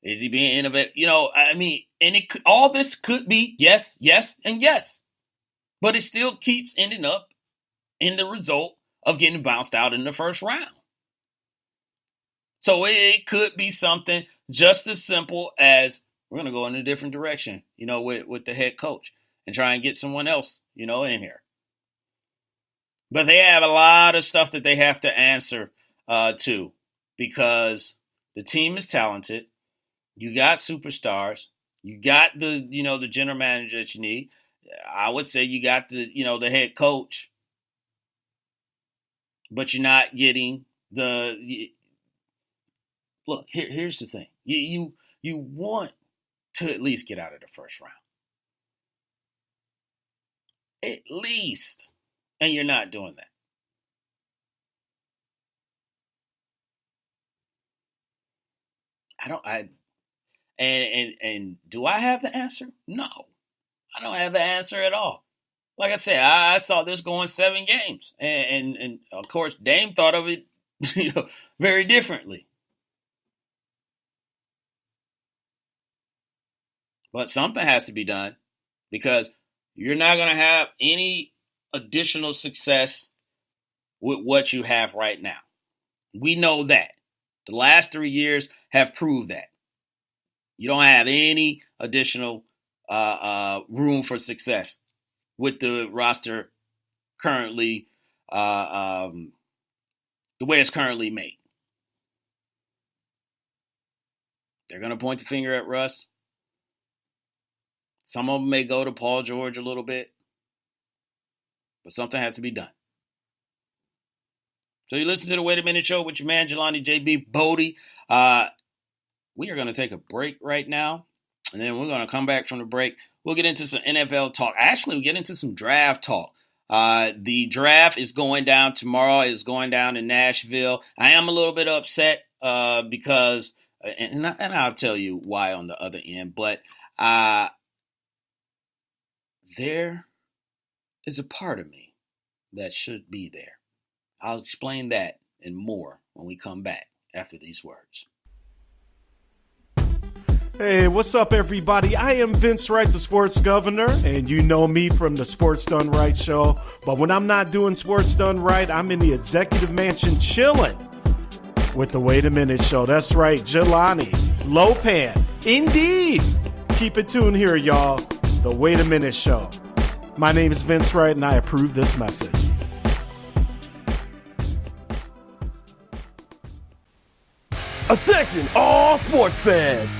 Is he being innovative? I mean, and all this could be yes, yes, and yes. But it still keeps ending up in the result of getting bounced out in the first round. So it could be something just as simple as we're going to go in a different direction, with the head coach and try and get someone else, in here. But they have a lot of stuff that they have to answer to, because the team is talented. You got superstars. You got the general manager that you need. I would say you got the head coach, but you're not getting look, here's the thing. You want to at least get out of the first round. At least. And you're not doing that. And do I have the answer? No. I don't have the answer at all. Like I said, I saw this going 7 games. And of course, Dame thought of it very differently. But something has to be done, because you're not going to have any additional success with what you have right now. We know that. The last 3 years have proved that. You don't have any additional room for success with the roster currently, the way it's currently made. They're going to point the finger at Russ. Some of them may go to Paul George a little bit, but something has to be done. So you listen to the Wait a Minute Show with your man, Jelani JB Bodie. We are going to take a break right now, and then we're going to come back from the break. We'll get into some NFL talk. Actually, we'll get into some draft talk. The draft is going down tomorrow. It's going down in Nashville. I am a little bit upset because, and I'll tell you why on the other end, but there is a part of me that should be there. I'll explain that and more when we come back after these words. Hey, what's up, everybody? I am Vince Wright, the sports governor, and you know me from the Sports Done Right show. But when I'm not doing Sports Done Right, I'm in the executive mansion chilling with the Wait a Minute show. That's right, Jelani Lopan. Indeed. Keep it tuned here, y'all. The Wait a Minute show. My name is Vince Wright, and I approve this message. Attention, all sports fans!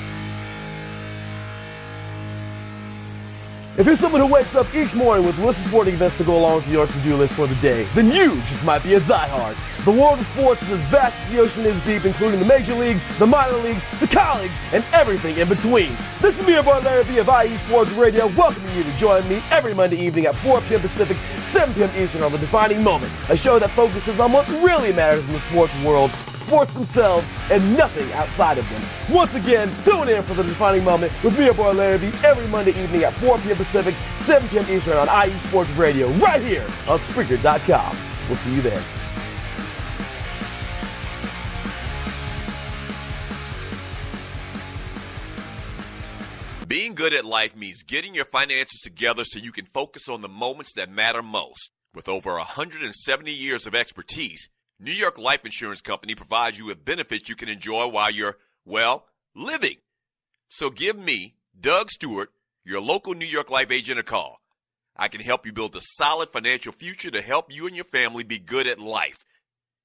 If you're someone who wakes up each morning with lists of sporting events to go along with your to-do list for the day, then you just might be a diehard. The world of sports is as vast as the ocean is deep, including the major leagues, the minor leagues, the college, and everything in between. This is me, your boy Larry B of IE Sports Radio, welcoming you to join me every Monday evening at 4 p.m. Pacific, 7 p.m. Eastern on The Defining Moment, a show that focuses on what really matters in the sports world, sports themselves, and nothing outside of them. Once again, tune in for The Defining Moment with me, your boy Larry B, every Monday evening at 4 p.m. Pacific, 7 p.m. Eastern on IE Sports Radio, right here on Spreaker.com. We'll see you there. Being good at life means getting your finances together so you can focus on the moments that matter most. With over 170 years of expertise, New York Life Insurance Company provides you with benefits you can enjoy while you're, well, living. So give me, Doug Stewart, your local New York Life agent, a call. I can help you build a solid financial future to help you and your family be good at life.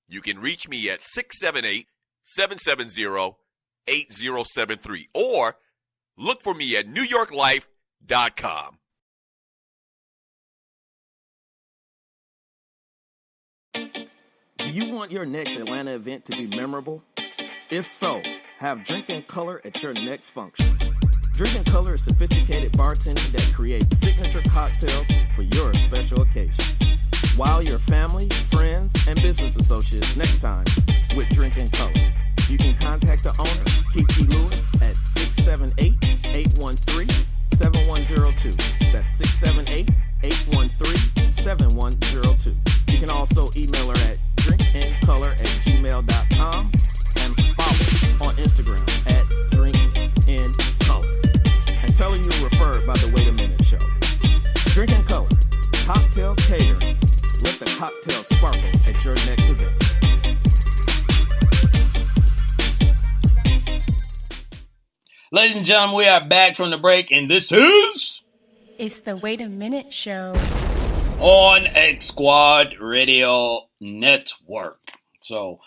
You can reach me at 678-770-8073 or look for me at NewYorkLife.com. Do you want your next Atlanta event to be memorable? If so, have Drink and Color at your next function. Drink and Color is sophisticated bartending that creates signature cocktails for your special occasion. Wow your family, friends, and business associates next time with Drink and Color. You can contact the owner, Kiki Lewis, at 678-813-7102. That's 678-813-7102. You can also email her at drinkandcolor@gmail.com and follow on Instagram at drinkandcolor. Ladies and gentlemen, we are back from the break, and this is... It's the Wait a Minute Show on X Squad Radio Network. So,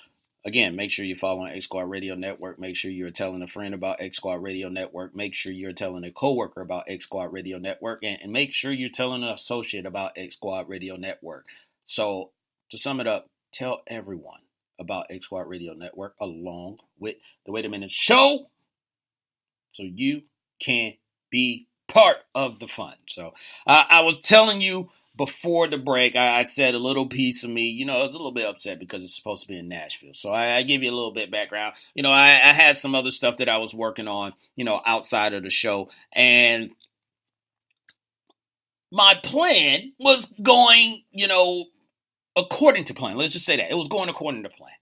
again, make sure you're following X Squad Radio Network. Make sure you're telling a friend about X Squad Radio Network. Make sure you're telling a coworker about X Squad Radio Network. And make sure you're telling an associate about X Squad Radio Network. So, to sum it up, tell everyone about X Squad Radio Network along with the Wait a Minute Show so you can be part of the fun. So, I was telling you before the break, I said a little piece of me, I was a little bit upset because it's supposed to be in Nashville. So I give you a little bit background. I had some other stuff that I was working on, outside of the show. And my plan was going, according to plan. Let's just say that. It was going according to plan.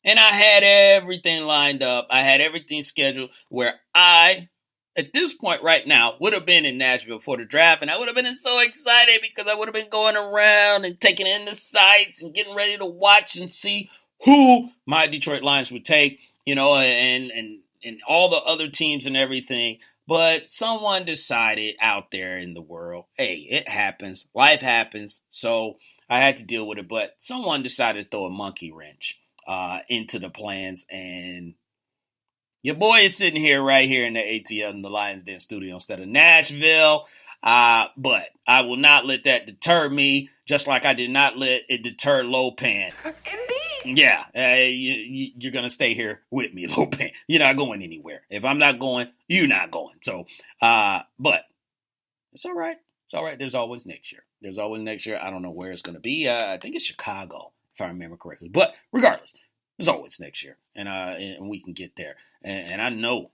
And I had everything lined up. I had everything scheduled where at this point right now, would have been in Nashville for the draft, and I would have been so excited because I would have been going around and taking in the sights and getting ready to watch and see who my Detroit Lions would take, and all the other teams and everything. But someone decided out there in the world, hey, it happens, life happens, so I had to deal with it. But someone decided to throw a monkey wrench into the plans, and your boy is sitting right here in the ATL in the Lions Den studio instead of Nashville. But I will not let that deter me, just like I did not let it deter Lopan. Indeed. Yeah, you're going to stay here with me, Lopan. You're not going anywhere. If I'm not going, you're not going. So, but it's all right. It's all right. There's always next year. I don't know where it's going to be. I think it's Chicago, if I remember correctly. But regardless, there's always next year, and we can get there. And I know,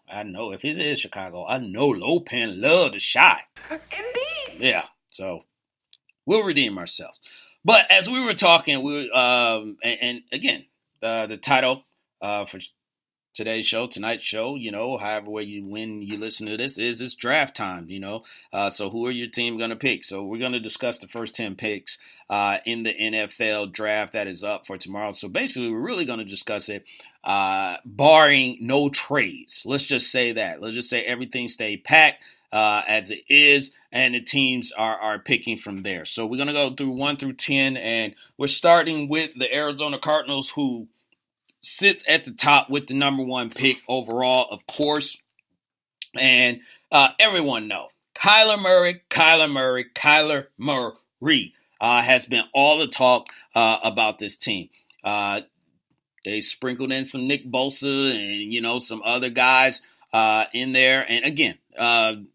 if it is Chicago, I know Lopan love to shy. Indeed. Yeah, so we'll redeem ourselves. But as we were talking, and again, the title for tonight's show, however way when you listen to this, is it's draft time, So who are your team going to pick? So we're going to discuss the first 10 picks in the NFL draft that is up for tomorrow. So basically, we're really going to discuss it barring no trades. Let's just say that. Let's just say everything stay packed as it is, and the teams are picking from there. So we're going to go through 1 through 10, and we're starting with the Arizona Cardinals, who sits at the top with the number 1 pick overall, of course. And everyone knows Kyler Murray has been all the talk about this team. They sprinkled in some Nick Bosa and, some other guys in there. And again,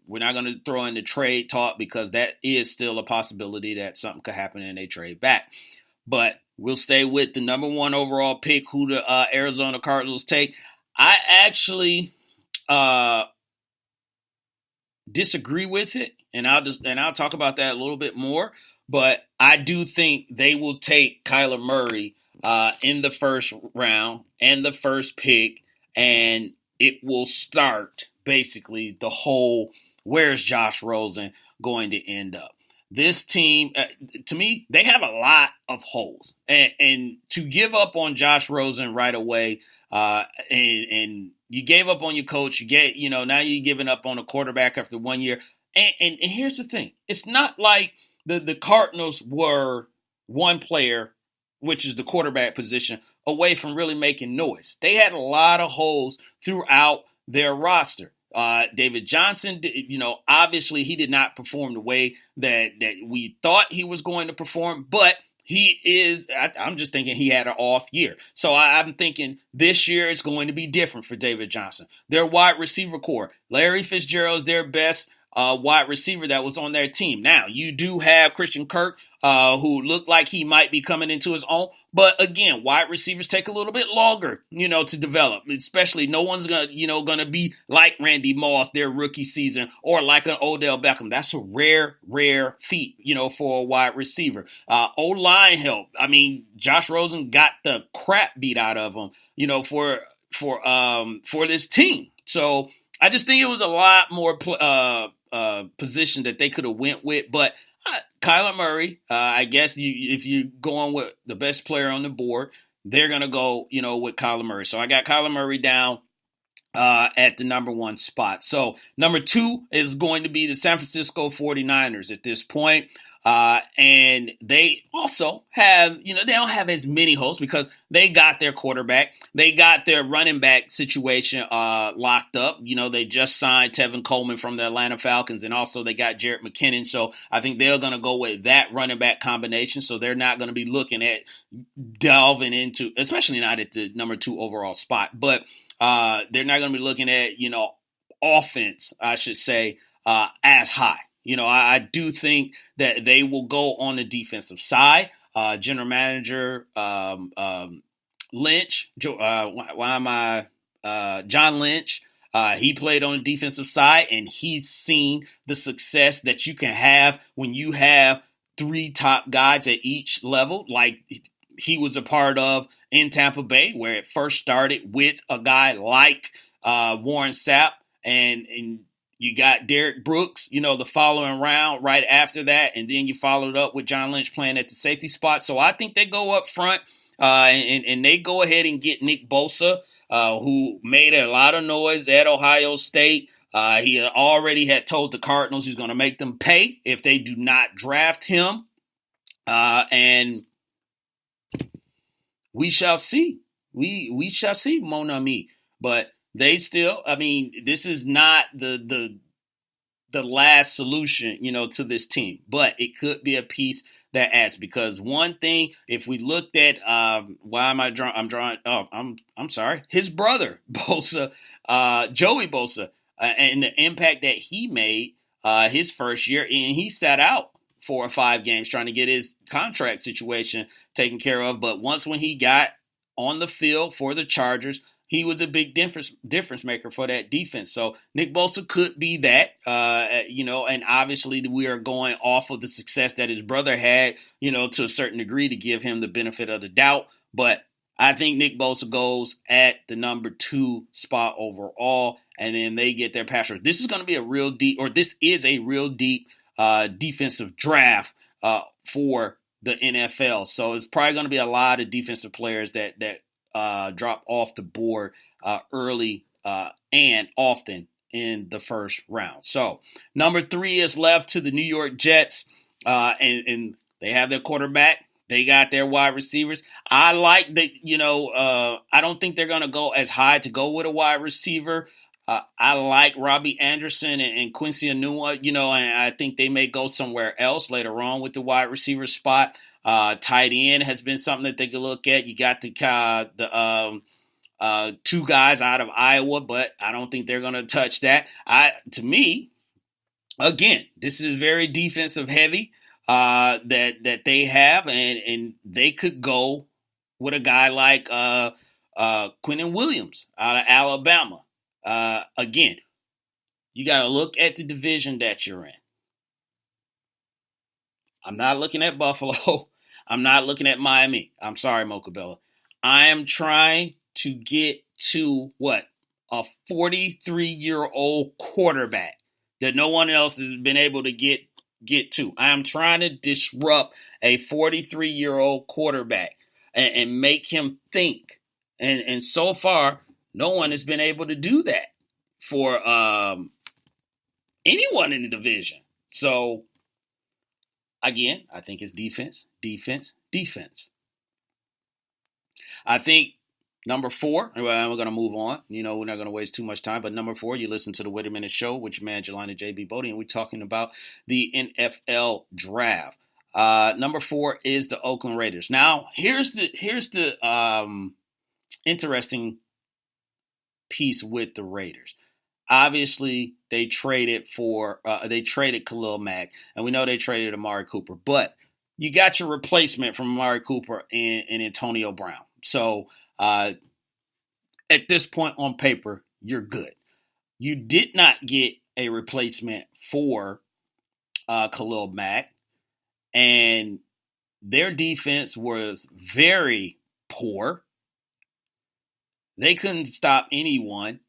we're not going to throw in the trade talk because that is still a possibility that something could happen and they trade back. But we'll stay with the number 1 overall pick, who the Arizona Cardinals take. I actually disagree with it, and I'll talk about that a little bit more. But I do think they will take Kyler Murray in the first round and the first pick, and it will start basically the whole where's Josh Rosen going to end up. This team, to me, they have a lot of holes. And to give up on Josh Rosen right away, and you gave up on your coach, now you're giving up on a quarterback after 1 year. And here's the thing. It's not like the Cardinals were one player, which is the quarterback position, away from really making noise. They had a lot of holes throughout their roster. David Johnson, obviously he did not perform the way that we thought he was going to perform, but I'm just thinking he had an off year. So I'm thinking this year it's going to be different for David Johnson. Their wide receiver core, Larry Fitzgerald is their best wide receiver that was on their team. Now, you do have Christian Kirk, who looked like he might be coming into his own. But again, wide receivers take a little bit longer, to develop. Especially no one's gonna be like Randy Moss their rookie season or like an Odell Beckham. That's a rare feat, for a wide receiver. O-line help. I mean, Josh Rosen got the crap beat out of him, for this team. So I just think it was a lot more position that they could have went with, but Kyler Murray, I guess if you're going with the best player on the board, they're going to go, with Kyler Murray. So I got Kyler Murray down at the number 1 spot. So number 2 is going to be the San Francisco 49ers at this point. And they also have, they don't have as many holes because they got their quarterback. They got their running back situation locked up. They just signed Tevin Coleman from the Atlanta Falcons, and also they got Jerick McKinnon. So I think they're going to go with that running back combination. So they're not going to be looking at delving into, especially not at the number 2 overall spot, but they're not going to be looking at, offense, I should say, as high. I do think that they will go on the defensive side. General manager Lynch, John Lynch, he played on the defensive side, and he's seen the success that you can have when you have 3 top guys at each level, like he was a part of in Tampa Bay, where it first started with a guy like Warren Sapp, and you got Derek Brooks, the following round right after that, and then you followed up with John Lynch playing at the safety spot. So I think they go up front and they go ahead and get Nick Bosa, who made a lot of noise at Ohio State. He already had told the Cardinals he's going to make them pay if they do not draft him. And we shall see. We shall see, mon ami. But they still, this is not the last solution, to this team. But it could be a piece that adds, because one thing, if we looked at his brother Bosa, Joey Bosa, and the impact that he made his first year, and he sat out 4 or 5 games trying to get his contract situation taken care of. But when he got on the field for the Chargers, he was a big difference maker for that defense. So Nick Bosa could be that, and obviously we are going off of the success that his brother had, to a certain degree, to give him the benefit of the doubt. But I think Nick Bosa goes at the number 2 spot overall, and then they get their pass rush. This is going to be a real deep defensive draft for the NFL. So it's probably going to be a lot of defensive players that drop off the board early and often in the first round. So number 3 is left to the New York Jets, and they have their quarterback. They got their wide receivers. I like that, I don't think they're going to go as high to go with a wide receiver. I like Robbie Anderson and Quincy Enunwa, and I think they may go somewhere else later on with the wide receiver spot. Tight end has been something that they could look at. You got the 2 guys out of Iowa, but I don't think they're going to touch that. To me, again, this is very defensive heavy that they have, and they could go with a guy like Quinnen Williams out of Alabama. Again, you got to look at the division that you're in. I'm not looking at Buffalo. I'm not looking at Miami. I'm sorry, Mocha Bella. I am trying to get to a 43-year-old quarterback that no one else has been able to get to. I am trying to disrupt a 43-year-old quarterback and make him think. And so far, no one has been able to do that for anyone in the division. So, again, I think it's defense. I think number 4, well, we're going to move on. We're not going to waste too much time. But number 4, you listen to the Wait a Minute Show with your man, Jelani J.B. Bodie, and we're talking about the NFL draft. Number 4 is the Oakland Raiders. Now, here's the interesting piece with the Raiders. Obviously, they traded Khalil Mack, and we know they traded Amari Cooper. But you got your replacement from Amari Cooper and Antonio Brown. So at this point on paper, you're good. You did not get a replacement for Khalil Mack, and their defense was very poor. They couldn't stop anyone.